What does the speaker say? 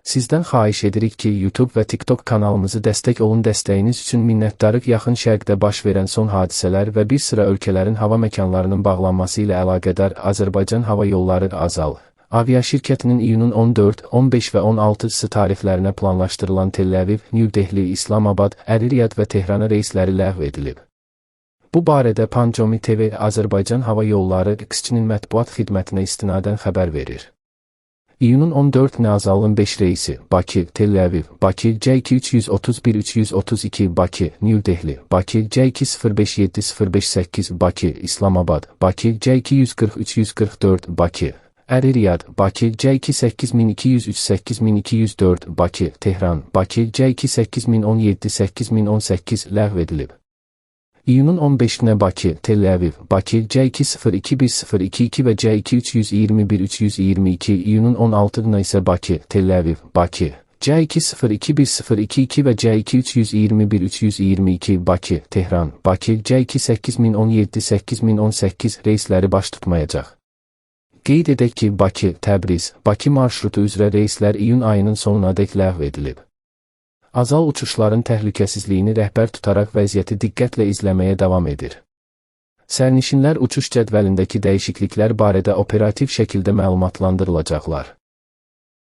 Sizdən xahiş edirik ki, YouTube və TikTok kanalımızı dəstək olun. Dəstəyiniz üçün minnətdarıq. Yaxın Şərqdə baş verən son hadisələr və bir sıra ölkələrin hava məkanlarının bağlanması ilə əlaqədar Azərbaycan Hava Yolları (Azal) aviaşirkətinin iyunun 14, 15 və 16-sı tarixlərinə planlaşdırılan Tel-Əviv, New Delhi, İslamabad, Riyad və Tehrana reysləri ləğv edilib. Bu barədə Pancomi TV Azərbaycan Hava Yolları XÇ-nin mətbuat xidmətinə istinadən xəbər verir. İyunun 14-nə Azalın 5 reysi Bakı, Tel-Əviv, Bakı, C231-332, Bakı, New Delhi, Bakı, C205-7058, Bakı, İslamabad, Bakı, C243-144, Bakı, Riyad, Bakı, C28203-8204, Bakı, Tehran, Bakı, C28017-8018 ləğv edilib. İyunun 15-nə Bakı, Tel-Əviv, Bakı, C2021022 və C231-322, İyunun 16-na isə Bakı, Tel-Əviv, Bakı, C2021022 və C231-322, Bakı, Tehran, Bakı, C28017-8018 reysləri baş tutmayacaq. Qeyd edək ki, Bakı, Təbriz, Bakı marşrutu üzrə reyslər iyun ayının sonunadək ləğv edilib. Azal uçuşların təhlükəsizliyini rəhbər tutaraq vəziyyəti diqqətlə izləməyə davam edir. Sərnişinlər uçuş cədvəlindəki dəyişikliklər barədə operativ şəkildə məlumatlandırılacaqlar.